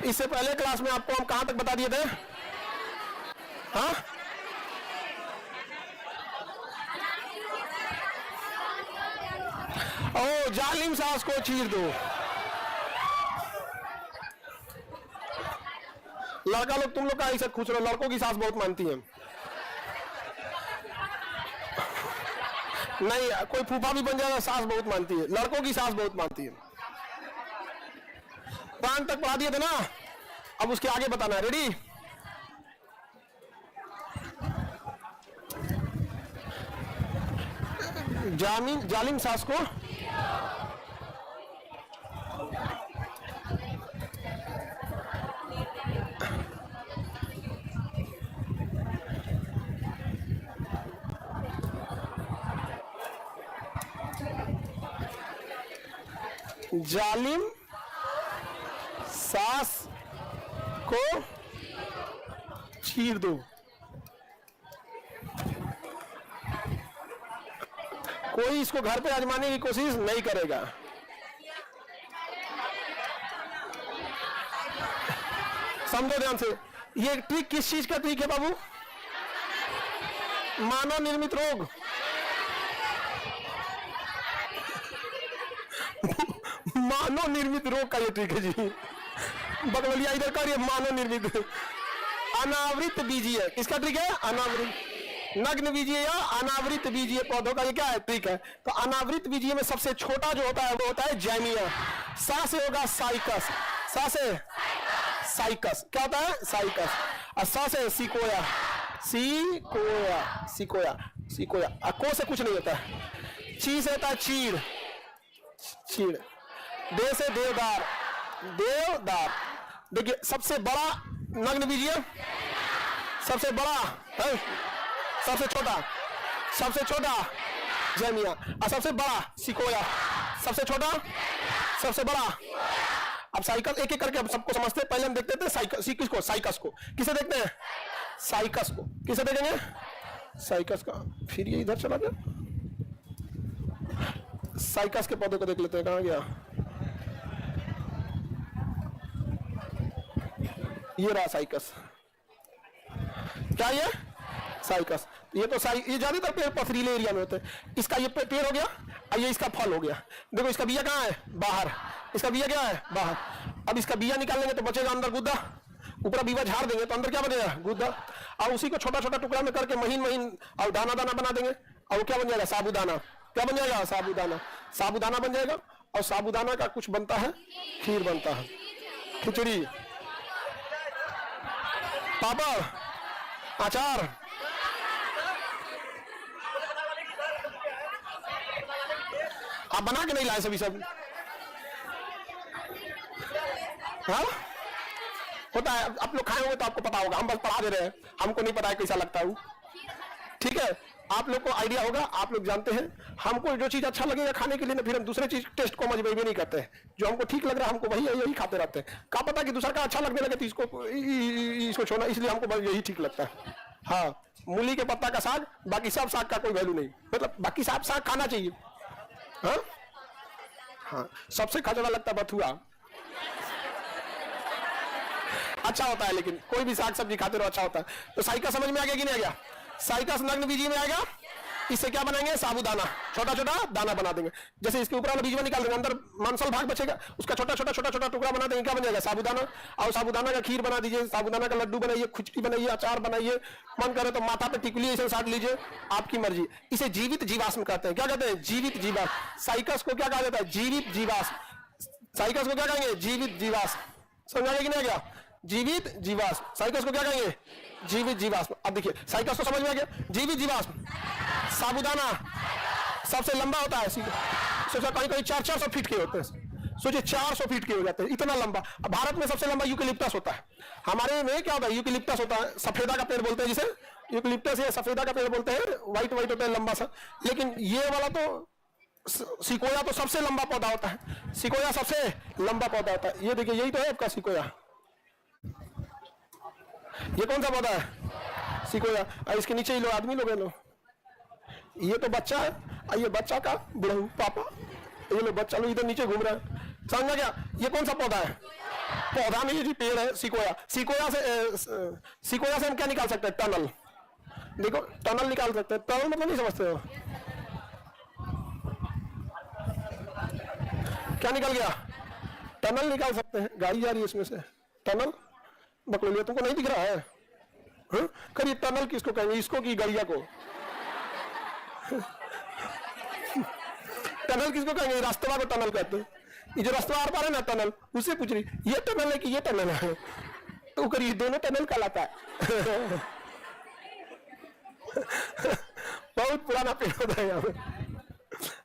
इससे पहले क्लास में आपको हम कहां तक बता दिए थे? हाँ, ओ जालिम सास को चीर दो। लड़का लोग तुम लोग का ऐसा खुश रहो, लड़कों की सास बहुत मानती है। नहीं, कोई फूफा भी बन जाएगा, सास बहुत मानती है, लड़कों की सास बहुत मानती है। पान तक पढ़ा दिए थे ना, अब उसके आगे बताना है। रेडी? जालिम सास को जालिम सास को चीर दो। कोई इसको घर पे आजमाने की कोशिश नहीं करेगा। समझो ध्यान से, ये ट्रिक किस चीज का ट्रिक है बाबू? मानव निर्मित रोग। मानव निर्मित रोग का ये ट्रिक है जी। बगवलिया इधर कर, ये मानव निर्मित। अनावृत बीजीय किसका ट्रिक है? अनावृत। नग्न बीजीय या अनावृत बीजीय पौधों का ये क्या है? ट्रिक है। तो अनावृत बीजीय में सबसे छोटा जो होता है वो होता है जैमिया। सा से होगा साइकस। सा से साइकस क्या होता है? साइकस। और सा से सिकोया। Sequoia sequoia sequoia. को से कुछ नहीं होता है। ची से होता है चीड़। चीड़। दे से देवदार। देवदार। देखिए सबसे बड़ा नग्न बीजीय, सबसे बड़ा है, सबसे छोटा जैमिया, और सबसे बड़ा सिकोया। सबसे छोटा, सबसे बड़ा। अब साइकस एक एक करके अब सबको समझते हैं। पहले हम देखते थे साइकस, किसको? साइकस को। किसे देखते हैं? साइकस को। किसे देखेंगे? साइकस का। फिर ये इधर चला गया। साइकस के पौधे को देख लेते हैं, कहां गया? ये रहा साइकस। क्या ये? साइकस। ये तो ये ज्यादातर पेड़ पथरीले एरिया में होते हैं। इसका ये पेड़ हो गया और ये इसका फल हो गया। देखो इसका बिया कहाँ है? बाहर। इसका बिया क्या है? बाहर। अब इसका बिया निकाल लेंगे तो बचेगा अंदर गुद्दा। ऊपर बीवा झाड़ देंगे तो अंदर क्या बनेगा? गुद्दा। और उसी को छोटा छोटा टुकड़ा में करके महीन महीन और दाना दाना बना देंगे और वो क्या बन जाएगा? साबूदाना। क्या बन जाएगा? साबूदाना। साबूदाना बन जाएगा। और साबूदाना का कुछ बनता है, खीर बनता है, खिचड़ी, पापड़, अचार। आप बना के नहीं लाए सभी सब? हाँ होता है। आप लोग खाए होंगे तो आपको पता होगा, हम बस पढ़ा दे रहे हैं, हमको नहीं पता है कैसा लगता है। ठीक है, आप लोग को आइडिया होगा, आप लोग जानते हैं। हमको जो चीज अच्छा लगेगा खाने के लिए ना, फिर हम दूसरे चीज टेस्ट को मजबूरी नहीं करते हैं। जो हमको ठीक लग रहा है हमको वही यही खाते रहते हैं। क्या पता कि दूसरा का अच्छा लगने लगे तो इसको छोड़ना, इसलिए हमको बस यही ठीक लगता है। हाँ, मूली के पत्ता का साग, बाकी सब साग का कोई वैल्यू नहीं, मतलब बाकी सब साग खाना चाहिए। हाँ हाँ, सबसे खजड़ा लगता है बथुआ। अच्छा होता है, लेकिन कोई भी साग सब्जी खाते रहो अच्छा होता है। तो साइकस समझ में आ गया कि नहीं आ गया? साइकस नग्न बीजी में आएगा। इससे क्या बनाएंगे? साबूदाना। छोटा छोटा दाना बना देंगे। जैसे इसके ऊपर वाला बीज निकाल देंगे, अंदर मांसल भाग बचेगा, उसका छोटा छोटा टुकड़ा बना देंगे, क्या बन जाएगा? साबूदाना। और साबूदाना का खीर बना दीजिए, साबूदाना का लड्डू बनाइए, खिचड़ी बनाइए, अचार बनाइए, मन करे तो माथा पे टिकुली ऐसे साट लीजिए, आपकी मर्जी। इसे जीवित जीवाश्म कहते हैं। क्या कहते हैं? जीवित जीवाश्म। साइकस को क्या कहा जाता है? जीवित जीवाश्म। साइकस को क्या कहेंगे? जीवित जीवाश्म। समझ आ गया कि नहीं आ गया? जीवित जीवाश्म। साइकस को क्या कहेंगे? जीवित जीवाश्म। अब देखिए साइकस को समझ में आ गया। जीवित जीवाश्म। साबूदाना सबसे लंबा होता है, सोचा कहीं कहीं 400 फीट के होते हैं। सोचिए 400 फीट के हो जाते हैं, इतना लंबा। अब भारत में सबसे लंबा यूकेलिप्टस होता है। हमारे में क्या होता है? यूकेलिप्टस होता है, सफेदा का पेड़ बोलते हैं जिसे। यूकेलिप्टस या सफेदा का पेड़ बोलते हैं, व्हाइट व्हाइट होता है लंबा सा। लेकिन ये वाला तो सिकोया तो सबसे लंबा पौधा होता है। सिकोया सबसे लंबा पौधा होता है। ये देखिए यही तो है आपका सिकोया। ये कौन सा पौधा है? सिकोया। और इसके नीचे ही लोग आदमी लोग हैं लोग। ये तो बच्चा है और ये बच्चा का बुढ़ऊ पापा। ये लोग बच्चा लोग इधर नीचे घूम रहे हैं। समझ गया? ये कौन सा पौधा है? पौधा नहीं है जी, पेड़ है, सिकोया। सिकोया से हम क्या निकाल सकते हैं? टनल। देखो टनल निकाल सकते हैं। टनल मतलब नहीं समझते हो? क्या निकल गया? टनल निकाल सकते हैं। गाड़ी जा रही है इसमें से, टनल बकलोलिया तुमको नहीं दिख रहा है? करिए टनल किसको कहेंगे? इसको की गड़िया को? टनल किसको कहेंगे? रास्ता को टनल कहते हैं। ये जो रास्ता आर पार है ना टनल, उससे पूछ रही ये टनल है कि ये टनल है? तो करिए दोनों टनल कहलाता है। बहुत पुराना पेड़ होता है यहाँ पे।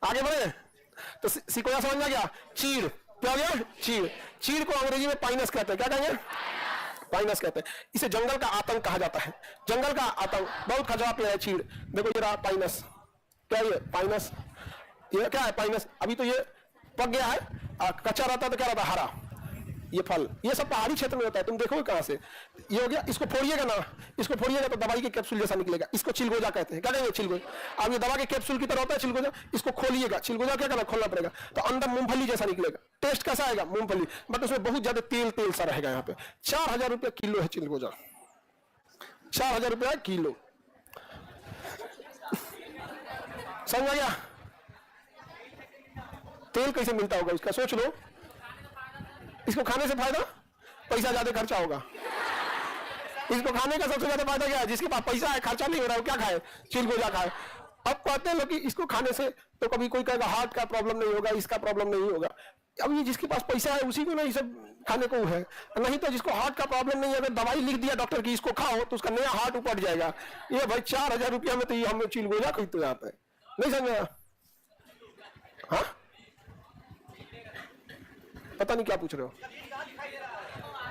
आगे बढ़े तो सिकोया समझ में आ गया। चीड़ क्या हो गया? चीड़। चीड़ को अंग्रेजी में पाइनस कहते हैं। क्या कहेंगे? पाइनस कहते हैं। इसे जंगल का आतंक कहा जाता है। जंगल का आतंक, बहुत खजवा पेड़ है चीड़। देखो ये रहा पाइनस। क्या ये पाइनस? ये क्या है? पाइनस। अभी तो ये पक गया है, कच्चा रहता तो क्या रहता? हरा। ये फल, ये सब पहाड़ी क्षेत्र में होता है। तुम देखोगे कहां से? ये हो गया। इसको फोड़िएगा ना, इसको फोड़िएगा तो दवाई के कैप्सूल जैसा निकलेगा। इसको चिलगोजा कहते हैं। क्या कहेंगे? चिलगोजा। अब ये दवा के कैप्सूल की तरह होता है चिलगोजा। इसको खोलिएगा, चिलगोजा क्या करना? खोलना पड़ेगा तो अंदर मूंगफली जैसा निकलेगा। टेस्ट कैसा आएगा? मूंगफली, बट उसमें बहुत ज्यादा तेल तेल सा रहेगा। यहाँ पे 4000 रुपया किलो है चिलगोजा। 4000 रुपया किलो। समझ आ गया? तेल कैसे मिलता होगा इसका? सोच लो। इसको खाने से फायदा? पैसा ज्यादा खर्चा होगा। इसको खाने का सबसे ज्यादा फायदा क्या है? जिसके पास पैसा है, खर्चा नहीं हो रहा है, वो क्या खाए? चिलगोजा खाए। अब कहते हैं लोग कि इसको खाने से तो कभी कोई कहेगा हार्ट का प्रॉब्लम नहीं होगा, इसका प्रॉब्लम नहीं होगा। अब ये जिसके पास पैसा है उसी को ना ये सब खाने को है। नहीं तो जिसको हार्ट का प्रॉब्लम नहीं है, अगर दवाई लिख दिया डॉक्टर की इसको खाओ तो उसका नया हार्ट उपट जाएगा। ये भाई 4000 रुपया में तो ये हम चिलगोजा खरीदते जाते हैं। नहीं समझा? हाँ, पता नहीं क्या पूछ रहे हो।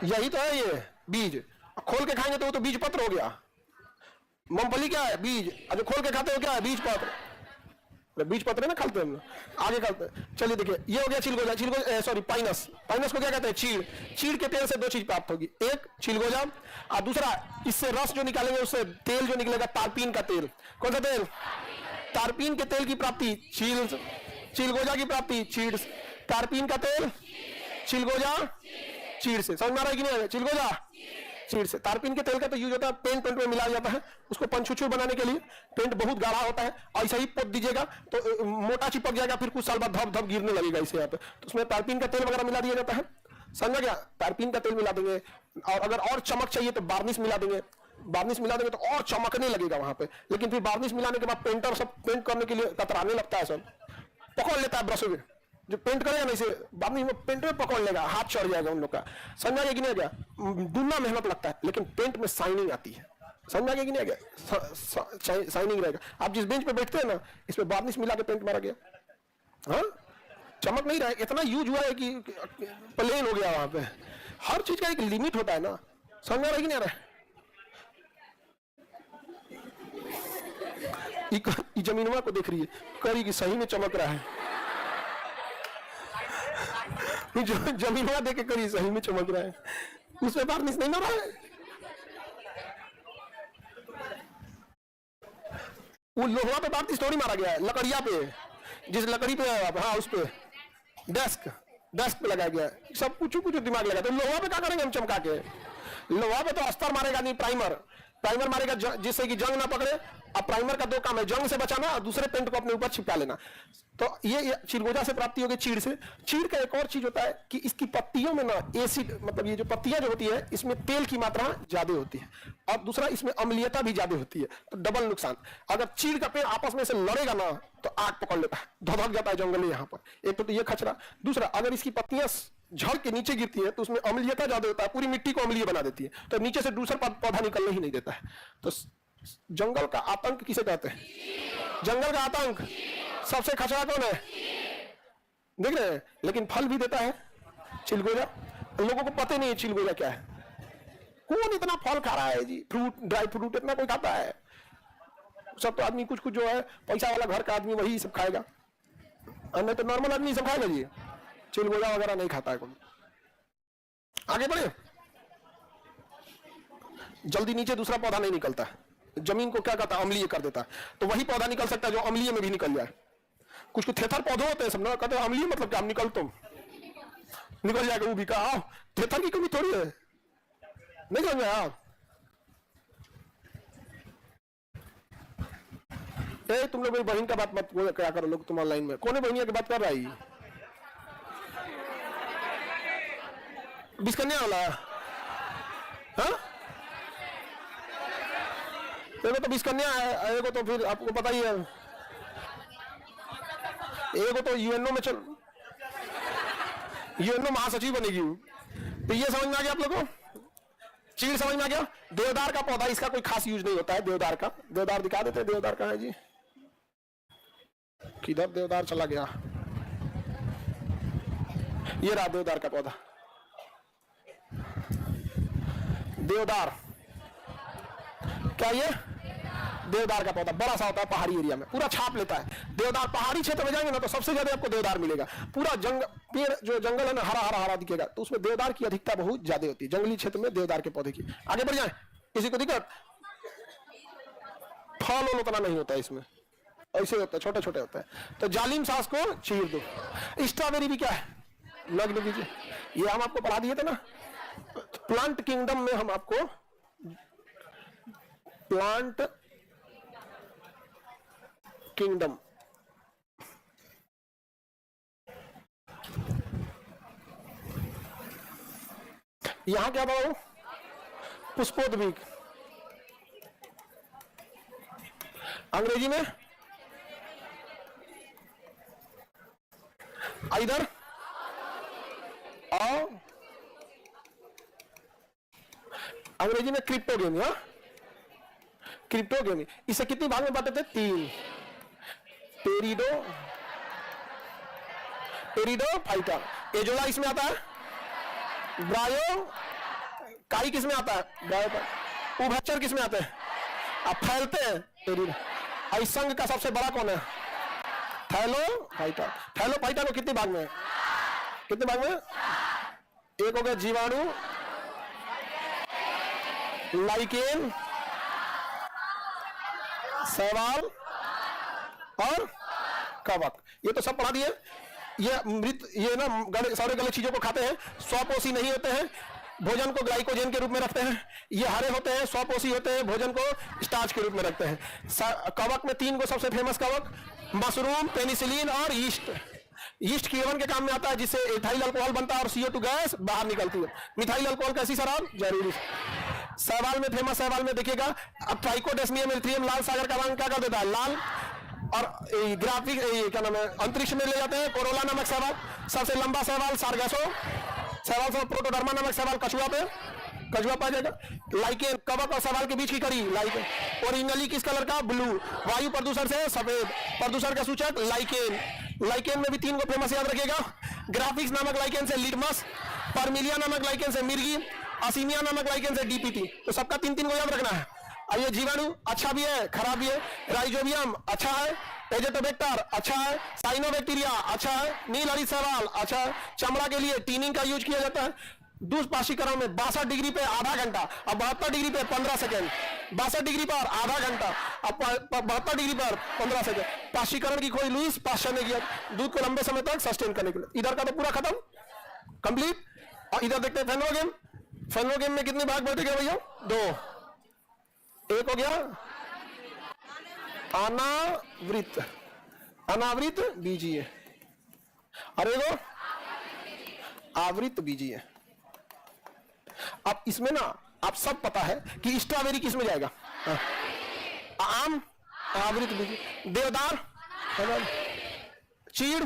यही तो है ये बीज। खोल के खाएंगे तो वो तो बीज पत्र हो गया। मूंगफली क्या है? बीज। जो खोल के खाते हो क्या है? बीज पत्र। बीज पत्र है ना, खाते हम आगे खाते हैं। चलिए देखिए, ये हो गया चिलगोजा। चिलगोजा सॉरी पाइनस। पाइनस को क्या कहते हैं? चीड़। चीड़ के तेल से दो चीज प्राप्त होगी, एक चिलगोजा और दूसरा इससे रस जो निकालेंगे उससे तेल जो निकलेगा तारपीन का तेल। कौन सा तेल? तारपीन के तेल की प्राप्ति चिलगोजा की प्राप्ति चीड़। तारपीन का तेल चिलगोजा चीड़ से। समझ में आ रहा है कि नहीं? चिलगोजा चीड़ से। तारपीन के तेल का तो यूज होता है पेंट में मिलाया जाता है उसको पंचुचू बनाने के लिए। पेंट बहुत गाढ़ा होता है, ऐसा ही पोत दीजिएगा तो मोटा चिपक जाएगा, फिर कुछ साल बाद धप धप गिरने लगेगा इसे यहाँ पे। तो उसमें तारपीन का तेल वगैरह मिला दिया जाता है। समझ गया? तारपीन का तेल मिला देंगे। और अगर और चमक चाहिए तो बार्निश मिला देंगे। बार्निश मिला देंगे तो और चमकने लगेगा वहां पे। लेकिन फिर बार्निश मिलाने के बाद पेंटर सब पेंट करने के लिए कतराने लगता है, सब पकड़ लेता है ब्रश में। जो पेंट करेगा ना इसे बार्निश में पेंट में पकड़ लेगा, हाथ चढ़ जाएगा उन लोग का। समझ आ गया कि नहीं गया? दुगना मेहनत लगता है लेकिन पेंट में शाइनिंग आती है। समझ आ गया कि नहीं गया? शाइनिंग रहेगा। आप जिस बेंच पे बैठते हैं ना, इसमें बार्निश मिला के पेंट मारा गया, हाँ चमक नहीं रहा है। इतना यूज हुआ है कि प्लेन हो गया वहां पे। हर चीज का एक लिमिट होता है ना। समझ आ रहा है कि नहीं आ रहा है? जमीनवा को देख रही है, करी कि सही में चमक रहा है। जो जमीनवा देख के करी सही में चमक रहा है, उसमें बार्निश नहीं मारा है। वो लोहा पे बार्निश थोड़ी मारा गया है, लकड़िया पे। जिस लकड़ी पे है आप, हाँ उस पे डेस्क पे लगाया गया है। सब कुछ दिमाग लगा। तो लोहा पे क्या करेंगे हम चमका के? लोहा पे तो अस्तर मारेगा नहीं, प्राइमर मारेगा जिससे कि जंग ना पकड़े। अब प्राइमर का दो काम है, जंग से बचाना और दूसरे पेंट को अपने ऊपर चिपका लेना। तो ये चिलगोजा से प्राप्ति होगी चीड़ से। चीड़ का एक और चीज होता है कि इसकी पत्तियों में ना एसिड, मतलब ये जो पत्तियां जो होती है इसमें तेल की मात्रा ज्यादा होती है और दूसरा इसमें अम्लीयता भी ज्यादा होती है। तो डबल नुकसान। अगर चीड़ का पेड़ आपस में से लड़ेगा ना तो आग पकड़ लेता है, धधक जाता है जंगल यहाँ पर। एक तो ये खतरा। दूसरा, अगर इसकी पत्तियां झड़ के नीचे गिरती है तो उसमें अम्लीयता ज्यादा होता है, पूरी मिट्टी को अम्लीय बना देती है। तो नीचे से दूसरा पौधा निकलने ही नहीं देता है। तो जंगल का आतंक किसे कहते हैं? जंगल का आतंक। सबसे खतरा कौन है? देख रहे हैं? लेकिन फल भी देता है चिलगोजा। लोगों को पता नहीं है चिलगोजा क्या है। कौन इतना फल खा रहा है जी? फ्रूट, ड्राई फ्रूट इतना कोई खाता है? सब तो आदमी कुछ जो है पैसा वाला घर का आदमी वही सब खाएगा, नहीं तो नॉर्मल आदमी सब खाएगा जी। चिलगोजा वगैरह नहीं खाता है कोई। आगे बढ़े। जल्दी नीचे दूसरा पौधा नहीं निकलता है, जमीन को क्या कहता है? अम्लीय कर देता है। तो वही पौधा निकल सकता है जो अम्लीय में भी निकल जाए। कुछ थेथर पौधे होते हैं सब ना, कहते हैं अम्लीय मतलब क्या? हम निकल तुम निकल जाएगा वो भी कहा। थेथर की कमी थोड़ी है, नहीं समझ आप? तुम लोग मेरी बहन का बात मत क्या करो लोग, तुम ऑनलाइन में कौन बहनिया की बात कर रहा है? बिस्कन्या वाला हाँ? एगो तो बिस्कन्या है, एगो तो फिर आपको पता ही है, एगो तो यूएनओ में यूएनओ महासचिव बनेगी। तो ये समझ में आ गया आप लोगों को? चीड़ समझ में आ गया? देवदार का पौधा, इसका कोई खास यूज नहीं होता है देवदार का। देवदार दिखा देते, देवदार कहाँ है जी? किधर देवदार चला गया? ये रहा देवदार का पौधा। देवदार क्या ये? देवदार का पौधा बड़ा सा होता है, पहाड़ी एरिया में पूरा छाप लेता है। देवदार पहाड़ी क्षेत्र में जाएंगे ना तो सबसे ज्यादा आपको देवदार मिलेगा। पूरा पेड़ जो जंगल है ना हरा हरा हरा दिखेगा, तो उसमें देवदार की अधिकता बहुत ज्यादा होती है जंगली क्षेत्र में देवदार के पौधे की। आगे बढ़ जाए, किसी को दिक्कत? फल उतना नहीं होता है इसमें, ऐसे होता है, छोटे छोटे होते हैं। तो जालिम सांस को चीर दो। स्ट्रॉबेरी भी क्या है? लग्न दीजिए, ये हम आपको पढ़ा दिए थे ना प्लांट किंगडम में। हम आपको प्लांट किंगडम यहां क्या था वो? पुष्पोद्वीक, अंग्रेजी में इधर और अंग्रेजी में क्रिप्टोगेमी। हाँ, क्रिप्टोगेमी। इसे कितनी भाग में बांटे थे? 3। पेरिडो फाइटा, एजोला इसमें आता है, ब्रायो काई किस में आता है? ब्रायो। उभयचर किस में आते हैं? अब फैलते हैं पेरिडो। संघ का सबसे बड़ा कौन है? थैलोफाइटा। थैलोफाइटा को कितने भाग में है? कितने भाग में? एक हो गया जीवाणु, लाइकेन, शैवाल और कवक। ये तो सब पढ़ा दिए। ये मृत, ये ना सारे गलत चीजों को खाते हैं, स्वपोषी नहीं होते हैं, भोजन को ग्लाइकोजन के रूप में रखते हैं। ये हरे होते हैं, स्वपोषी होते हैं, भोजन को स्टार्च के रूप में रखते हैं। कवक में 3 को सबसे फेमस कवक, मशरूम, पेनिसिलिन और यीस्ट। यीस्ट कीड़वन के काम में आता है, जिससे एथाइल अल्कोहल बनता है और CO2 गैस बाहर निकलती है। मिथाइल अल्कोहल कैसी शराब? जरूरी। शैवाल में फेमस, शैवाल में देखिएगा अब ट्राइकोडेस्मियम इरिथ्रियम, लाल सागर का रंग क्या कर देता है? लाल। और ग्राफिक क्या नाम है, अंतरिक्ष में ले जाते हैं कोरोला नामक शैवाल। सबसे लंबा शैवाल सारगैसो शैवाल से, प्रोटोडर्मा नामक शैवाल कछुआ पे, कछुआ पा जाएगा। लाइकेन, कवक और शैवाल के बीच की कड़ी लाइकेन। ओरिजिनली किस कलर का? ब्लू। वायु प्रदूषण से सफेद, प्रदूषण का सूचक लाइकेन। लाइकेन में भी 3 को फेमस याद रखिएगा। ग्राफिक्स नामक लाइकेन से लिटमस, परमिलिया नामक लाइकेन से मिर्गी, असीमिया नामक लाइकेन से DPT। तो सबका 3-3 को याद रखना है। और ये जीवाणु अच्छा भी है, खराब भी है। राइजोबियम अच्छा है, एजेटोबैक्टर अच्छा है, साइनोबैक्टीरिया अच्छा है, नील हरित शैवाल अच्छा है। चमड़ा के लिए टीनिंग का यूज किया जाता है। दूषपाशीकरण में 62 डिग्री पे आधा घंटा, अब 72 डिग्री पे 15 सेकेंड, 62 डिग्री पर आधा घंटा, अब 72 डिग्री पर 15 सेकेंड। पाशीकरण की खोज लुईस पाश्चर ने किया, दूध को लंबे समय तक सस्टेन करने के लिए। इधर का तो पूरा खत्म, कंप्लीट। और इधर देखते हैं फेनोगेम। फेनोगेम में कितने भाग बैठे गए भैया? 2। एक हो गया अनावृत, अनावृत बीजीय, अरे वो आवृत बीजीय। अब इसमें ना आप सब पता है कि स्ट्रॉबेरी किस में जाएगा? आम, आवृत बीजीय। देवदार, चीड़,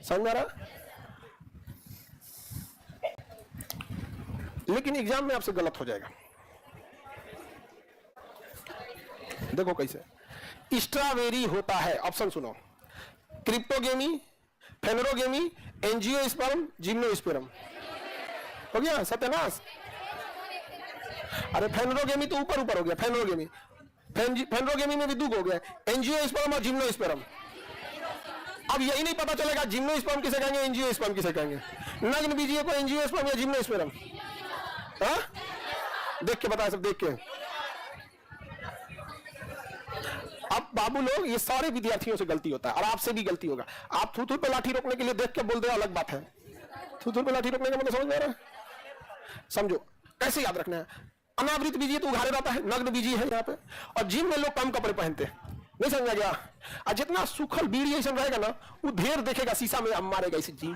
समझ रहा? लेकिन एग्जाम में आपसे गलत हो जाएगा। देखो कैसे स्ट्रॉबेरी होता है। ऑप्शन सुनो, क्रिप्टोगेमी, फेनरोगेमी, एंजियोस्पर्म, जिम्नोस्पर्म। हो गया सत्यानाश। अरे फेनरोगेमी तो ऊपर ऊपर हो गया, फेनरोगेमी। फेनरोगेमी में भी 2 हो गया, एंजियोस्पर्म और जिम्नोस्पर्म। अब यही नहीं पता चलेगा जिम्नोस्पर्म किसे कहेंगे, एंजियोस्पर्म किसे कहेंगे। नग्न बीजीय को एंजियोस्पर्म या जिम्नोस्पर्म? देख के बता, सब देख के। अब बाबू लोग, ये सारे विद्यार्थियों से गलती होता है और आपसे भी गलती होगा। आप थू थू पे लाठी रोकने के लिए देख के बोल दे, अलग बात है। थूथूर पे लाठी रखने का मतलब समझ में आ रहा है? समझो कैसे याद रखना है। अनावृत बीजी तो उघाड़े रहता है, नग्न बीजी है यहाँ पे। और जिम में लोग कम कपड़े पहनते हैं, नहीं समझा गया? और जितना सुखल बीड़ी ऐसा रहेगा ना, वो ढेर देखेगा शीशा में, मारेगा इसे। जिम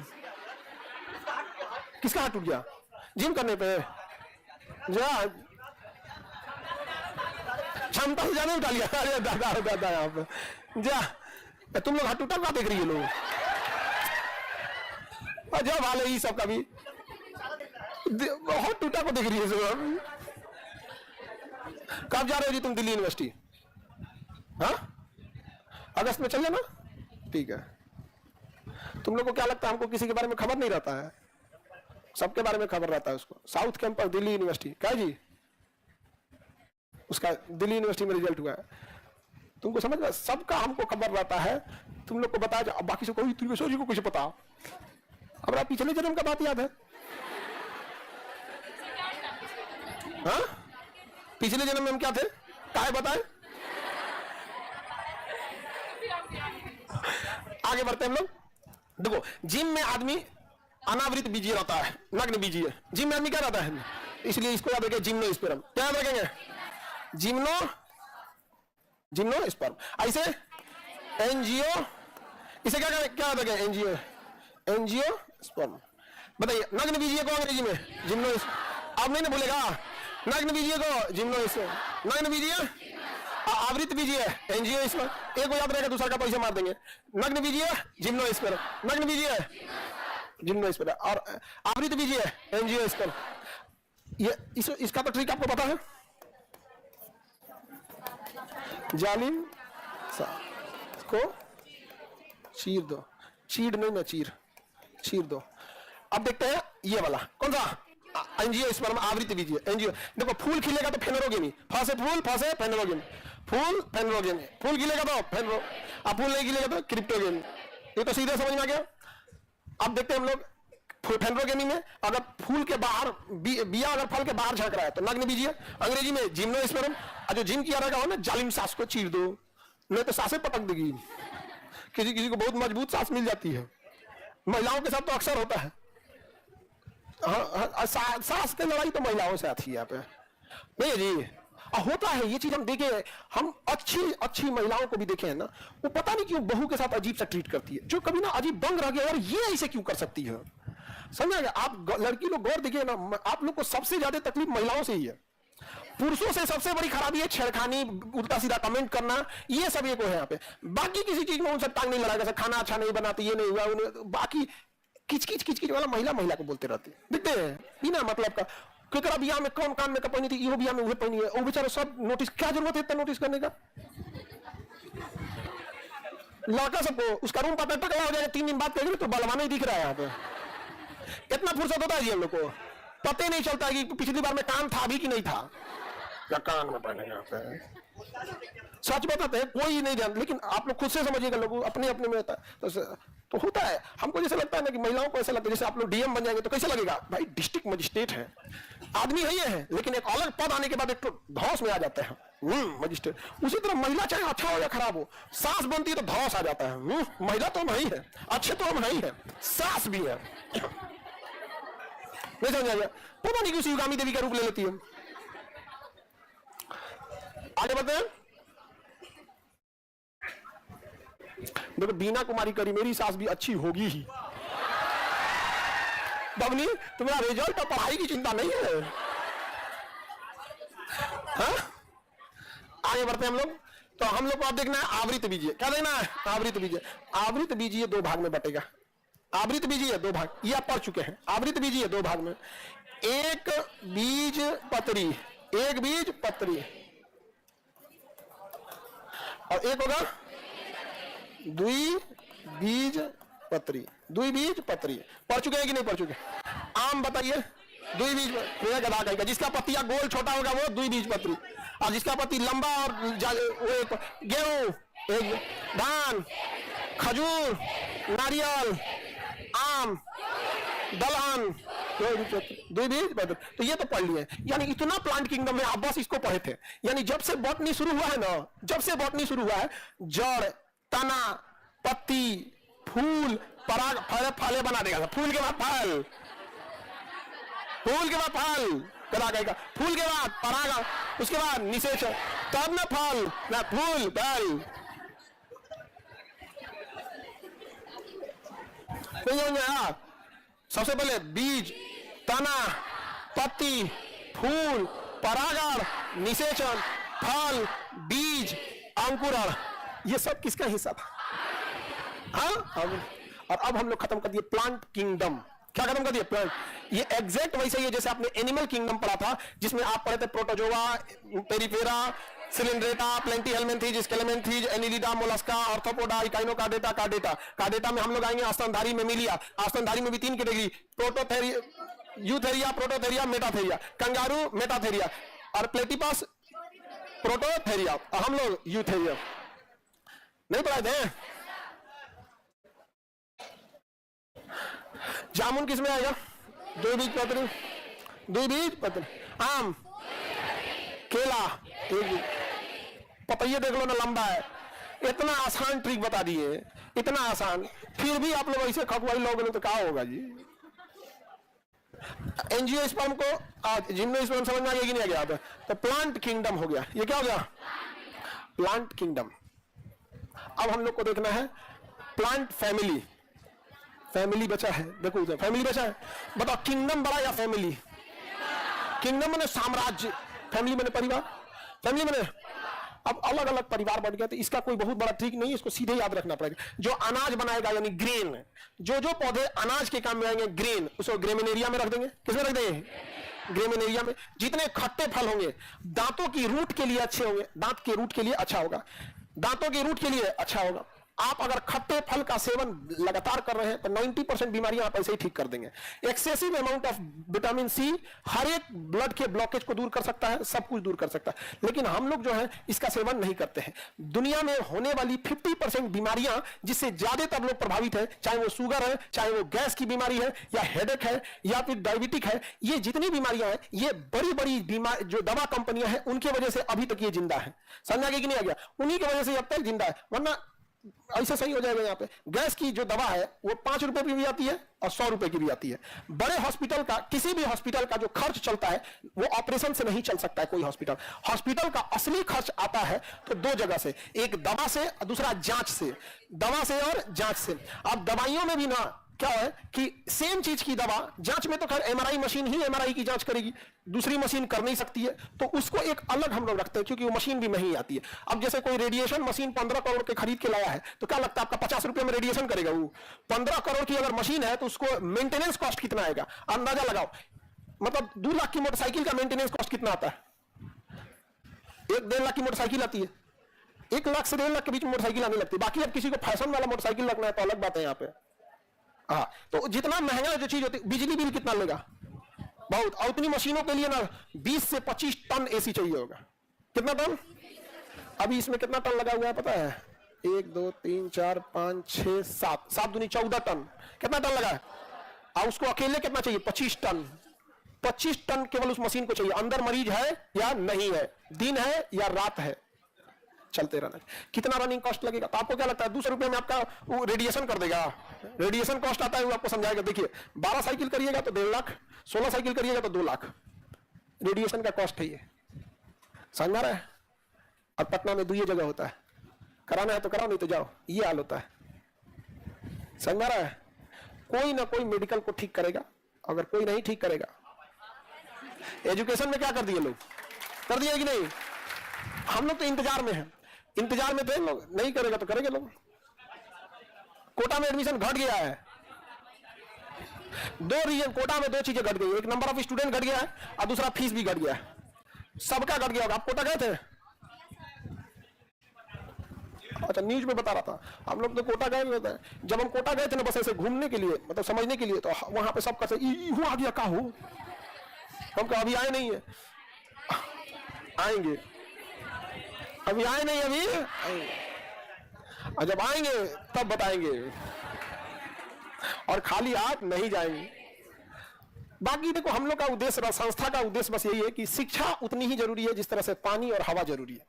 किसका हाथ टूट गया जिम करने पे? जा क्षमता से ज्यादा उठा लिया। अरे दादा दादा यहाँ पे जा, तुम लोग हाथ टूटा क्या देख रही है लोग? जब हाल है ये सब का भी बहुत टूटा को देख रही है सब। कब जा रहे हो जी तुम दिल्ली यूनिवर्सिटी? हाँ अगस्त में चल जाना, ठीक है। तुम लोग को क्या लगता है हमको किसी के बारे में खबर नहीं रहता है? सबके बारे में खबर रहता है उसको। साउथ कैंपस दिल्ली यूनिवर्सिटी क्या जी, उसका दिल्ली यूनिवर्सिटी में रिजल्ट हुआ है। तुमको समझ में, सबका हमको खबर रहता है। तुम लोग को बताया जाए, बाकी से कोई तुमको जी को कुछ पता? अब पिछले जन्म का बात याद है? हाँ पिछले जन्म में हम क्या थे, काय बताए? आगे बढ़ते हैं हम लोग। देखो जिम में आदमी अनावृत बीजी रहता है, नग्न बीजी है। जिम में आदमी क्या रहता है, इसलिए इसको याद रखेंगे जिम्नोस्पर्म। क्या याद रखेंगे? जिम्नोस्पर्म। ऐसे एंजियो, इसे क्या याद रखेंगे? एंजियोस्पर्म। बताइए नग्न बीजी को अंग्रेजी में जिम्नोस्पर्म। अब नहीं ना भूलेगा, नग्न बीजी को जिम्नोस्पर्म, नग्न बीजी आवृत बीजी है एंजियोस्पर्म। एक को याद रहेगा, दूसरा का पैसे मार देंगे। नग्न बीजी है जिम्नोस्पर्म, नग्न बीजी है जिम्नोस्पर्म, और आवृत बीजी है एंजियोस्पर्म। ये इसका तो ट्रिक आपको पता है। जालिम को चीर दो, चीड़ नहीं ना चीर दो। अब देखते हैं ये वाला कौन सा, एंजियोस्पर्म आवृत बीजी है। एंजियो देखो, फूल खिलेगा तो फेनोरोगेमी, फसे फूल फसे फेनोरोगेमी, फूल फेनोरोगेमी, फूल खिलेगा तो फेनरो, अब फूल नहीं खिलेगा तो क्रिप्टोगेमी। ये तो सीधे समझ में आ गया। अब देखते हैं हम लोग फेनोरोगेमी में, अगर फूल के बाहर बिया अगर फल के बाहर झांक रहा है तो नग्न बीजी है, अंग्रेजी में जिम्नोस्पर्म। और जो जिम किया रहेगा हो ना, जालिम सांस को चीर दो, नहीं तो सांसें पटक देगी। किसी किसी को बहुत मजबूत सांस मिल जाती है, महिलाओं के साथ तो अक्सर होता है। सांस की लड़ाई तो महिलाओं से आती है यहाँ पे, नहीं है जी? होता है ये चीज, हम देखे, हम अच्छी महिलाओं को भी देखे हैं ना, वो पता नहीं क्यों बहू के साथ अजीब सा ट्रीट करती है, जो कभी ना अजीब दंग रह गया यार, ये ऐसे क्यों कर सकती है? समझ गए आप? लड़की लोग गौर देखिए ना, आप लोग को सबसे ज्यादा तकलीफ महिलाओं से ही है। पुरुषों से सबसे बड़ी खराबी है छेड़खानी, उल्टा सीधा कमेंट करना, ये सब एक है यहाँ पे। बाकी किसी चीज में उनसे टांग नहीं लड़ाएगा, जैसे खाना अच्छा नहीं बनाती, ये नहीं हुआ, बाकी किच वाला महिला को बोलते रहते, दिखते हैं बिना मतलब का। केकरा बियाह में कौन कान में पहनी थी, इहो बियाह में उहे पहनी है, वो बेचारे सब नोटिस, क्या जरूरत है इतना नोटिस करने का? लड़का सबको उसका रूम पता टकला हो जाएगा, 3 दिन बाद कहेंगे तो बलवाना ही दिख रहा है यहाँ पे। इतना फुर्सत होता है जी हम लोग को, पता ही नहीं चलता कि पिछली बार में कान था भी कि नहीं था, क्या कान में पहने यहाँ पे। सच बताते हैं, कोई नहीं जानता, लेकिन आप लोग खुद से समझिएगा, लोग अपने अपने में होता है तो होता है। हमको जैसे लगता है ना कि महिलाओं को ऐसा लगता है जैसे आप लोग डीएम बन जाएंगे तो कैसे लगेगा, भाई डिस्ट्रिक्ट मजिस्ट्रेट है, आदमी है ये है, लेकिन एक अलग पद आने के बाद एक तो धौस में आ जाता है मजिस्ट्रेट। उसी तरह महिला चाहे अच्छा हो या खराब हो, सास बनती है तो धौस आ जाता है। महिला तो हम ही है, अच्छे तो हम ही है, सास भी है। नहीं समझा गया? पता नहीं क्यों शिवगामी देवी का रूप ले लेती है। आगे बढ़ते हैं। देखो बीना कुमारी करी, मेरी सास भी अच्छी होगी ही। बबनी तुम्हारा रिजल्ट और पढ़ाई की चिंता नहीं है। हाँ? आगे बढ़ते हैं हम लोग। तो हम लोग को अब देखना है आवृत बीजीय। क्या देखना है? आवृत बीजीय। आवृत बीजीय 2 भाग में बटेगा। आवृत बीजीय 2 भाग, ये आप पढ़ चुके हैं। आवृत बीजीय 2 भाग में, एक बीज पत्री, एक बीज पत्री, और एक होगा द्विबीज पत्री। द्विबीज पत्री पढ़ चुके हैं कि नहीं पढ़ चुके? आम बताइए, द्विबीज गधा कहेगा, जिसका पत्तियां गोल छोटा होगा वो द्विबीज पत्री, और जिसका पत्ती लंबा और वो गेहूं, धान, खजूर, नारियल, आम, दलहन, द्विबीज पत्री। तो ये तो पढ़ लिए। यानी इतना प्लांट किंगडम में आप बस इसको पढ़े थे। यानी जब से बॉटनी शुरू हुआ है ना, जब से बॉटनी शुरू हुआ है, जड़, तना, पत्ती, फूल, पराग फले बना देगा, फूल के बाद फल, फूल के बाद फल पराग, फूल के बाद पराग, उसके बाद निषेचन, तब ना फल ना फूल फल। सबसे पहले बीज, तना, पत्ती, फूल, परागण, निषेचन, फल, बीज, अंकुरण, ये सब किसका हिस्सा था? हाँ, और अब हम लोग खत्म कर दिए प्लांट किंगडम। क्या खत्म कर दिए? प्लांट। ये एग्जैक्ट वैसे ही है जैसे आपने एनिमल किंगडम पढ़ा था, जिसमें आप पढ़े थे protozoa, porifera, coelenterata, platyhelminthes, aschelminthes, annelida, mollusca, arthropoda, echinodermata, chordata. Chordata में हम लोग आएंगे स्तनधारी मेमिलिया। स्तनधारी में भी 3 category, Prototheria, Eutheria, Prototheria, Metatheria. Kangaroo Metatheria और प्लेटिपस प्रोटोथेरिया, हम लोग यूथेरिया। नहीं पढ़ाए थे? जामुन किसमें आएगा? द्विबीजपत्री, द्विबीजपत्री। आम, केला, पपैया देख लो ना, लंबा है। इतना आसान ट्रिक बता दिए, इतना आसान, फिर भी आप लोग ऐसे खकवाई लोगे तो क्या होगा जी? एंजियोस्पर्म को जिम्नोस्पर्म समझ में आ गया कि नहीं आ गया? तो प्लांट किंगडम हो गया। ये क्या हो गया? Plant kingdom. अब हम लोग को देखना है प्लांट फैमिली। फैमिली बचा है, देखो उधर फैमिली बचा है। बताओ किंगडम बड़ा या फैमिली? किंगडम मैंने साम्राज्य, फैमिली मैंने परिवार, फैमिली मैंने। अब अलग अलग परिवार बन गया, तो इसका कोई बहुत बड़ा ट्रिक नहीं है, इसको सीधे याद रखना पड़ेगा। जो अनाज बनाएगा यानी ग्रेन, जो जो पौधे अनाज के काम में आएंगे ग्रेन, उसको ग्रेमिनेरिया में रख देंगे। किसमें रख देंगे? ग्रेमिनेरिया में। जितने खट्टे फल होंगे दांतों की रूट के लिए अच्छे होंगे, दांत के रूट के लिए अच्छा होगा, दांतों की रूट के लिए अच्छा होगा। आप अगर खट्टे फल का सेवन लगातार कर रहे हैं तो 90% बीमारियां आप ऐसे ही ठीक कर देंगे। Excessive amount of vitamin C हर एक ब्लड के ब्लॉकेज को दूर कर सकता है, सब कुछ दूर कर सकता है, लेकिन हम लोग जो है इसका सेवन नहीं करते हैं। दुनिया में होने वाली 50% बीमारियां जिससे ज्यादातर लोग प्रभावित है, चाहे वो शुगर है, चाहे वो गैस की बीमारी है, या हेडेक है, या फिर डायबिटिक है, ये जितनी बीमारियां हैं ये बड़ी बड़ी बीमारी जो दवा कंपनियां हैं उनकी वजह से अभी तक ये जिंदा है। समझ आ गया कि नहीं आ गया? उन्हीं की वजह से अब तक जिंदा है, वरना ऐसे सही हो जाएगा। यहाँ पे गैस की जो दवा है वो 5 रुपए की भी आती है और 100 रुपए की भी आती है। बड़े हॉस्पिटल का, किसी भी हॉस्पिटल का जो खर्च चलता है वो ऑपरेशन से नहीं चल सकता है। कोई हॉस्पिटल, हॉस्पिटल का असली खर्च आता है तो 2 जगह से, एक दवा से, दूसरा जांच से। दवा से और जांच से। अब दवाइयों में भी ना क्या है कि सेम चीज की दवा, जांच में तो खैर एमआरआई मशीन ही एमआरआई की जांच करेगी, दूसरी मशीन कर नहीं सकती है, तो उसको एक अलग हम लोग रखते हैं क्योंकि वो मशीन भी महंगी आती है। अब जैसे कोई रेडिएशन मशीन 15 करोड़ के खरीद के लाया है तो क्या लगता है आपका 50 रुपए में रेडिएशन करेगा? वो 15 करोड़ की अगर मशीन है तो उसको मेंटेनेंस कॉस्ट कितना आएगा अंदाजा लगाओ। मतलब 2 लाख की मोटरसाइकिल का मेंटेनेंस कॉस्ट कितना आता है? 1-1.5 लाख की मोटरसाइकिल आती है, 1 लाख से 1.5 लाख के बीच में मोटरसाइकिल आने लगती है। बाकी अब किसी को फैशन वाला मोटरसाइकिल रखना है तो अलग बात है यहाँ पे। हाँ, तो जितना महंगा जो चीज होती है, बिजली बिल कितना लेगा? बहुत। और उतनी मशीनों के लिए ना 20 से 25 टन एसी चाहिए होगा। कितना टन? अभी इसमें कितना टन लगा हुआ है पता है? 1 2 3 4 5 6 7 7 दूनी 14 टन। कितना टन लगा है? और उसको अकेले कितना चाहिए? 25 टन। 25 टन केवल उस मशीन को चाहिए। अंदर मरीज है या नहीं है, दिन है या रात है, चलते रहना। कितना रनिंग कॉस्ट लगेगा? तो आपको क्या लगता है 200 रुपए में आपका वो रेडिएशन कर देगा? रेडिएशन कॉस्ट आता है, वो आपको समझाएगा। देखिए 12 साइकिल करिएगा तो 1.5 लाख, 16 साइकिल करिएगा तो 2 लाख रेडिएशन का कॉस्ट है। ये समझ में आ रहा है? अब पटना में 2 जगह होता है, कराना है तो कराओ, नहीं तो जाओ, ये हाल होता है। समझ में आ रहा है? कोई ना कोई मेडिकल को ठीक करेगा, अगर कोई नहीं ठीक करेगा। एजुकेशन में क्या कर दिए लोग? कर दिए कि नहीं? हम लोग तो इंतजार में हैं, इंतजार में थे लोग, नहीं करेगा तो करेंगे लोग। कोटा में एडमिशन घट गया है, 2 रीजन। कोटा में 2 चीजें घट गई, एक नंबर ऑफ स्टूडेंट घट गया है और दूसरा फीस भी घट गया है। सबका घट गया होगा। आप कोटा गए थे? अच्छा, न्यूज में बता रहा था। हम लोग तो कोटा गए नहीं होता है। जब हम कोटा गए थे ना बस ऐसे घूमने के लिए, मतलब समझने के लिए, तो वहां पे सबका हुआ आ गया, का हो हम कहा अभी आए नहीं है, आएंगे, अभी आए नहीं, अभी और जब आएंगे तब बताएंगे, और खाली हाथ नहीं जाएंगे। बाकी देखो हम लोग का उद्देश्य, संस्था का उद्देश्य बस यही है कि शिक्षा उतनी ही जरूरी है जिस तरह से पानी और हवा जरूरी है।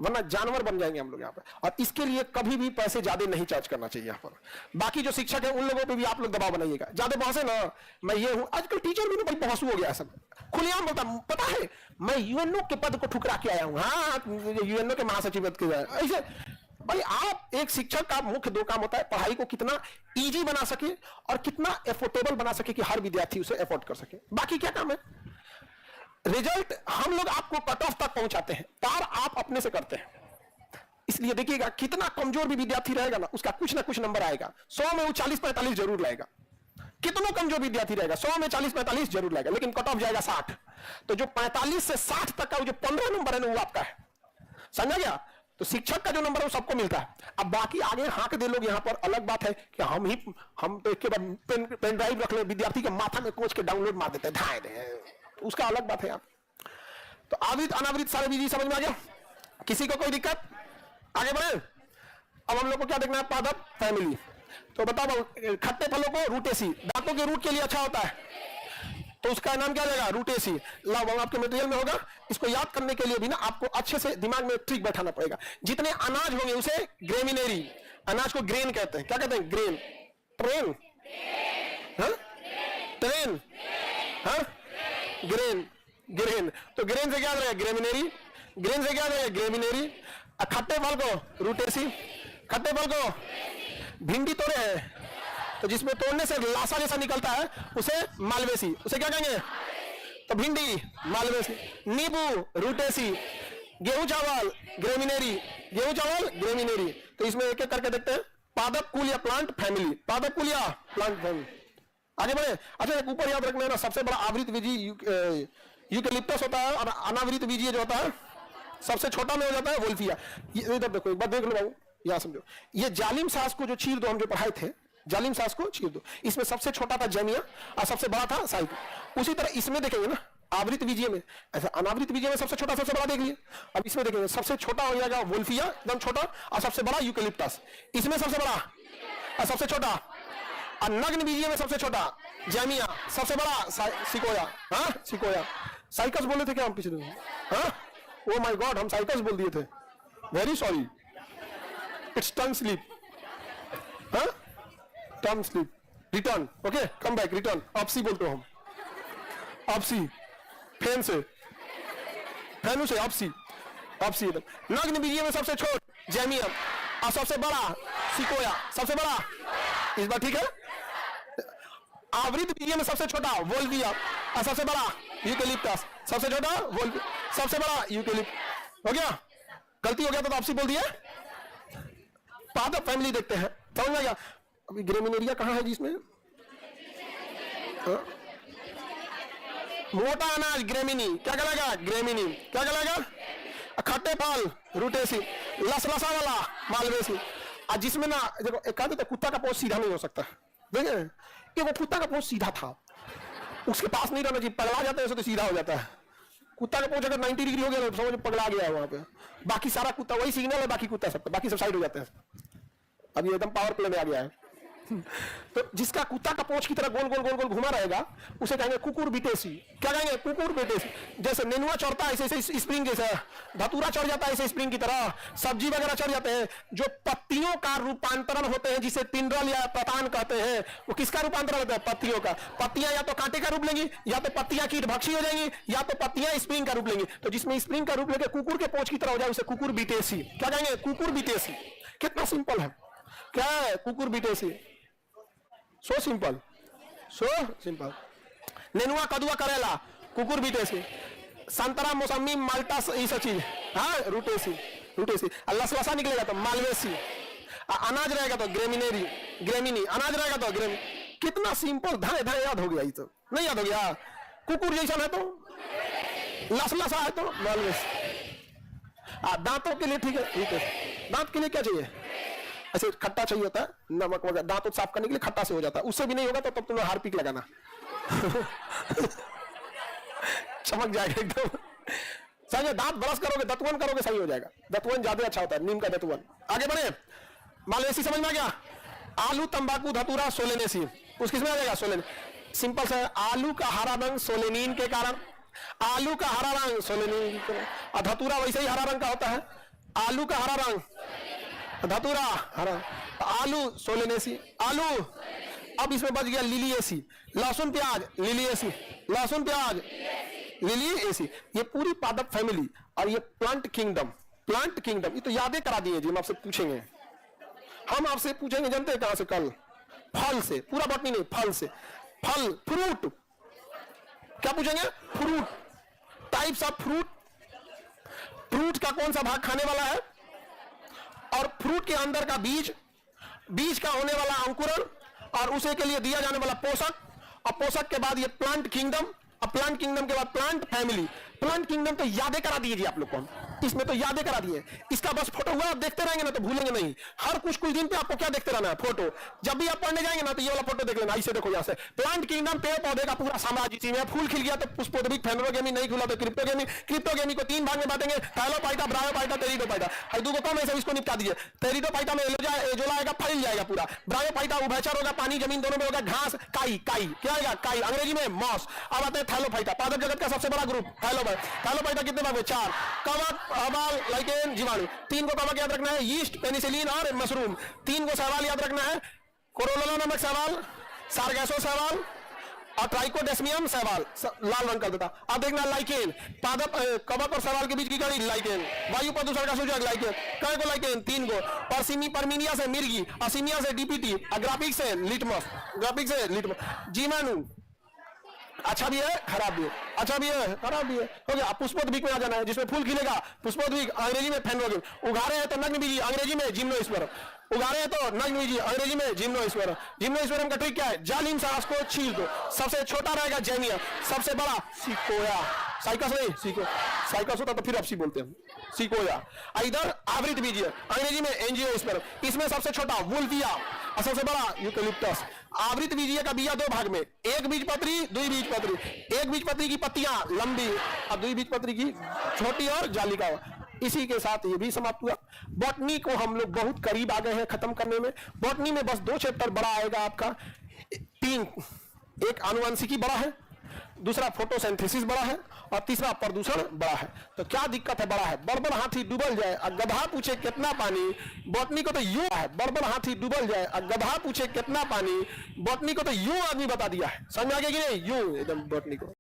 वरना जानवर बन जाएंगे हम लोग यहाँ पर। और इसके लिए कभी भी पैसे ज्यादा नहीं चार्ज करना चाहिए यहाँ पर। बाकी जो शिक्षक है उन लोगों पे भी आप लोग दबाव बनाइएगा, ज्यादा बहस है ना, मैं ये हूं, आजकल टीचर भी ना भाई बहसू हो गया सब, खुलेआम बोलता, पता है मैं यूएनओ के पद को ठुकरा के आया हूं, हाँ यूएनओ के महासचिव के ऐसे। भाई आप एक शिक्षक का मुख्य दो काम होता है, पढ़ाई को कितना इजी बना सके और कितना एफोर्डेबल बना सके कि हर विद्यार्थी उसे एफोर्ड कर सके। बाकी क्या काम है, रिजल्ट हम लोग आपको कट ऑफ तक पहुंचाते हैं, पार आप अपने से करते हैं। इसलिए देखिएगा कितना कमजोर भी विद्यार्थी रहेगा ना, उसका कुछ ना कुछ नंबर आएगा। 100 में वो 40-45 जरूर लाएगा। कितना कमजोर विद्यार्थी रहेगा 100 में 40-45 जरूर लाएगा, लेकिन कट ऑफ जाएगा 60। तो जो 45 से 60 तक का जो 15 नंबर है ना वो आपका है, समझा गया। तो शिक्षक का जो नंबर है वो सबको मिलता है। अब बाकी आगे हाँक दे लोग यहाँ पर, अलग बात है कि हम तो एक पेन ड्राइव रख ले, विद्यार्थी के माथा में कोच के डाउनलोड मार देते हैं, ढाई दे, उसका अलग बात है। आप तो आवृत अनावृत सारे बीजी समझ में आ गया, किसी को कोई दिक्कत, आगे बढ़े। अब हम लोग को क्या देखना है, पादप फैमिली। तो बताओ खट्टे फलों को रूटेसी, दांतों के रूट के लिए अच्छा होता है, तो उसका नाम क्या जाएगा, रूटेसी। लाभ आपके मटेरियल में होगा। इसको याद करने के लिए भी ना आपको अच्छे से दिमाग में ट्रिक बैठाना पड़ेगा। जितने अनाज होंगे उसे ग्रेमिनेरी, अनाज को ग्रेन कहते हैं। क्या कहते हैं, grain, train, train, grain, grain. तो ग्रेन से क्या रहेगा, ग्रेमिनेरी, ग्रेन से क्या रहेगा, ग्रेमिनेरी। खट्टे फल को रूटेसी, खट्टे फल को भिंडी तोड़े हैं तो जिसमें तोड़ने से लाशा जैसा निकलता है उसे मालवेसी, उसे क्या कहेंगे, तो भिंडी, मालवेसी। नींबू रूटेसी, गेहूं चावल ग्रेमिनेरी, गेहूं चावल ग्रेमिनेरी। तो इसमें एक एक करके देखते हैं, पादप कुल या प्लांट फैमिली, पादप कुल या प्लांट फैमिली। आगे बढ़े। अच्छा ऊपर याद रखना है ना, सबसे बड़ा आवृत बीजी यूकेलिप्टस होता है और अनावृत बीजी जो होता है सबसे छोटा में हो जाता है वोल्फिया। इधर देखो एक बार देख लो बाबू, यहां समझो, ये जालिम सांस को जो चीर दो हम जो पढ़ाए थे, जालिम सांस को चीर दो, इसमें सबसे छोटा था जेमिया और सबसे बड़ा था साइको। उसी तरह इसमें देखेंगे ना आवृत बीजीय में, ऐसा अनावृत बीजीय में सबसे छोटा सबसे बड़ा देख लिए। अब इसमें देखेंगे सबसे छोटा हो जाएगा वोल्फिया एकदम छोटा और सबसे बड़ा यूकेलिप्टस, इसमें सबसे बड़ा और सबसे छोटा। और नग्न बीजीय में सबसे छोटा जेमिया, सबसे बड़ा सिकोया, हाँ सिकोया। साइकस बोले थे क्या हम पिछले दिन, हाँ ओ माय गॉड हम साइकस बोल दिए थे, very sorry, it's tongue slip, हाँ term slip, return, okay come back, return, oopsie बोलते हो हम, ऑप्सी, फैन से, फैनु से ऑप्सी, ऑप्सी। नग्न बीजीय में सबसे छोट जेमियम और सबसे बड़ा सिकोया, सबसे बड़ा, इस बार ठीक है। आवृत बीजीय में सबसे छोटा वोल्विया और सबसे बड़ा यूकेलिप्टस, सबसे छोटा वोल्विया, सबसे बड़ा यूकेलिप्टस। हो गया, गलती हो गया तो ऑप्सी बोल दिया। पादप फैमिली देखते हैं, समझ में गया। अभी ग्रेमिनेरिया कहां है जिसमें, मोटा अनाज ग्रेमिनी, क्या कहलाएगा, ग्रेमिनी, क्या कहलाएगा, खट्टे फल रूटेसी, लसलसा वाला मालवेसी। और जिसमें ना देखो एक कहते तो कुत्ता का पोंछ सीधा नहीं हो सकता, देखे कि वो कुत्ता का पोंछ सीधा था, उसके पास नहीं रहना चाहिए, पगला जाता है तो सीधा हो जाता है। कुत्ता का पोंछ अगर 90 डिग्री हो गया तो समझ पगला गया है वहां पे, बाकी सारा कुत्ता वही सिग्नल है, बाकी कुत्ता सब, बाकी सब साइड हो जाते हैं। अब ये एकदम पावर प्ले में आ गया है। तो जिसका कुत्ता का पोंछ की तरह गोल गोल गोल गोल घुमा रहेगा उसे कहेंगे कुकुर बिटेसी, क्या कहेंगे, कुकुर बिटेसी। जैसे नेनुआ चढ़ता है ऐसे स्प्रिंग जैसा, धतूरा चढ़ जाता है ऐसे स्प्रिंग की तरह, सब्जी वगैरह चढ़ जाते हैं, जो पत्तियों का रूपांतरण होते हैं जिसे पिंडल या पतान कहते हैं, वो किसका रूपांतरण होता है, पत्तियों का। पत्तियां या तो कांटे का रूप लेंगी, या तो पत्तियां कीट भक्षी हो जाएंगी, या तो पत्तियां स्प्रिंग का रूप लेंगी। तो जिसमें स्प्रिंग का रूप लेकर कुकुर के पोंछ की तरह हो जाए उसे कुकुर बिटेसी, क्या कहेंगे, कुकुर बिटेसी। कितना सिंपल है, क्या है कुकुर बिटेसी, सो सिंपल, सो सिंपल। नेनुआ कदुआ करेला कुकुर बिटेसी, संतरा मौसमी माल्टा ये सब चीज, हाँ रूटेसी, रूटेसी। लसलसा निकलेगा तो मालवेसी, अनाज रहेगा तो ग्रेमिनेरी, ग्रेमिनी, अनाज रहेगा तो ग्रेमी। कितना सिंपल, धाए धाए याद हो गया, ये तो नहीं याद हो गया। कुकुर जैसा है तो लसलसा है तो मालवेसी। दांतों के लिए ठीक है, दांत के लिए क्या चाहिए, ऐसे खट्टा चाहिए होता है, नमक वगैरह, दांत साफ करने के लिए खट्टा से हो जाता है, उससे भी नहीं होगा तो तब तुम्हें हार्पिक लगाना चमक जाएगा एकदम। सही, दांत ब्रश करोगे, दतवन करोगे, सही हो जाएगा। दतवन ज्यादा अच्छा होता है, नीम का दतवन। आगे बढ़े, मालवेसी समझ में आ गया। आलू तंबाकू धतूरा सोलेनेसी, उस किसमें आ जाएगा, सोलेन। सिंपल सा, आलू का हरा रंग सोलेनिन के कारण, आलू का हरा रंग सोलेनिन, और धतूरा वैसे ही हरा रंग का होता है। आलू का हरा रंग, धतूरा हरा, आलू सोलेनेसी, आलू। अब इसमें बच गया लिलिएसी, लहसुन प्याज लिलिएसी, लहसुन प्याज लिलिएसी। ये पूरी पादप फैमिली और ये प्लांट किंगडम, प्लांट किंगडम, ये तो यादें करा दिए जी। हम आपसे पूछेंगे, हम आपसे पूछेंगे जानते हैं कहां से? कल फल से, पूरा बॉटनी नहीं, फल से, फल फ्रूट। क्या पूछेंगे? Fruit, types of fruit, fruit का कौन सा भाग खाने वाला है, और फ्रूट के अंदर का बीज, बीज का होने वाला अंकुरण, और उसे के लिए दिया जाने वाला पोषक, और पोषक के बाद ये प्लांट किंगडम, और प्लांट किंगडम के बाद प्लांट फैमिली। प्लांट किंगडम तो यादें करा दिए जी आप लोग को, इसमें तो यादें करा दिए। इसका बस फोटो हुआ, आप देखते रहेंगे ना तो भूलेंगे नहीं। हर कुछ कुछ दिन पे आपको क्या देखते रहना है? फोटो। जब भी आप पढ़ने जाएंगे ना तो ये वाला फोटो देख लेना, ऐसे देखो यहाँ से। प्लांट किंगडम पेड़ पौधे का पूरा साम्राज्य इसी में। फूल खिल गया तो पुष्पोद्भिक, फेनोरोगेमी, नहीं खुला तो क्रिप्टोगेमी। क्रिप्टोगेमी को 3 भाग में बांटेंगे, थैलोपाइटा, ब्रायोपाइटा, टेरिडोपाइटा। और दो कम है, इसको निपटा दीजिए। टेरिडोपाइटा में एजोला आएगा, फैल जाएगा पूरा। ब्रायोपाइटा उभयचर होगा, पानी जमीन दोनों में होगा, घास, काई, काई क्या आएगा? काई, अंग्रेजी में मॉस। अब आते हैं थैलोपाइटा, पादप जगत का सबसे बड़ा ग्रुप थैलोपाइटा। कितने भाग में? 4। कवक, हवाल, लाइकेन, जीवाणु। 3 को कवक याद रखना है, यीस्ट, पेनिसिलिन और मशरूम। 3 को सहवाल याद रखना है, कोरोला नामक सहवाल, सारगैसो सहवाल और ट्राइकोडेस्मियम सहवाल, लाल रंग कर देता। अब देखना लाइकेन, पादप, कवक और सहवाल के बीच की कड़ी लाइकेन। वायु प्रदूषण का सूचक लाइकेन, कई को लाइकेन? 3 को। परमीनिया से मिर्गी, असीमिया से डीपीटी, ग्राफिक से लिटमस, ग्राफिक से लिटमस। जीवाणु अच्छा भी है, खराब भी है, अच्छा भी है, खराब भी है। हो गया। पुष्पोद्भिक में आ जाना है, जिसमें फूल खिलेगा, पुष्पोद्भिक, अंग्रेजी में फेनोरोगेमी। उगारे हैं तो नग्नबीजी, अंग्रेजी में जिम्नोस्पर्म। उगारे हैं तो नग्नबीजी, अंग्रेजी में जिम्नोस्पर्म। जिम्नोस्पर्म का ट्रिक क्या है? जालिम सांस को छील दो। सबसे छोटा रहेगा जैनिया, सबसे बड़ा सिकोया। साइकस नहीं, सिको, साइकस होता तो फिर अपसी बोलते हैं, सिकोया। इधर आवृत बीजी है, अंग्रेजी में एंजियोस्पर्म। इसमें सबसे छोटा वुल्फिया और सबसे बड़ा यूकेलिप्टस। आवृत बीजीय का बीजा 2 भाग में, एक बीजपत्री, 2 बीजपत्री। एक बीजपत्री की पत्तियां लंबी और 2 बीजपत्री की छोटी और जालिका। इसी के साथ ये भी समाप्त हुआ। बॉटनी को हम लोग बहुत करीब आ गए हैं खत्म करने में। बॉटनी में बस 2 चैप्टर बड़ा आएगा आपका, 3, एक आनुवंशिकी बड़ा है, दूसरा फोटोसिंथेसिस बड़ा है, और तीसरा प्रदूषण बड़ा है। तो क्या दिक्कत है? बड़ा है, बड़बड़ हाथी डूबल जाए और गधा पूछे कितना पानी। बॉटनी को तो यूं है, बड़बड़ हाथी डूबल जाए और गधा पूछे कितना पानी। बॉटनी को तो यूं आदमी बता दिया है, समझ आ गया कि नहीं? यूं एकदम बॉटनी को।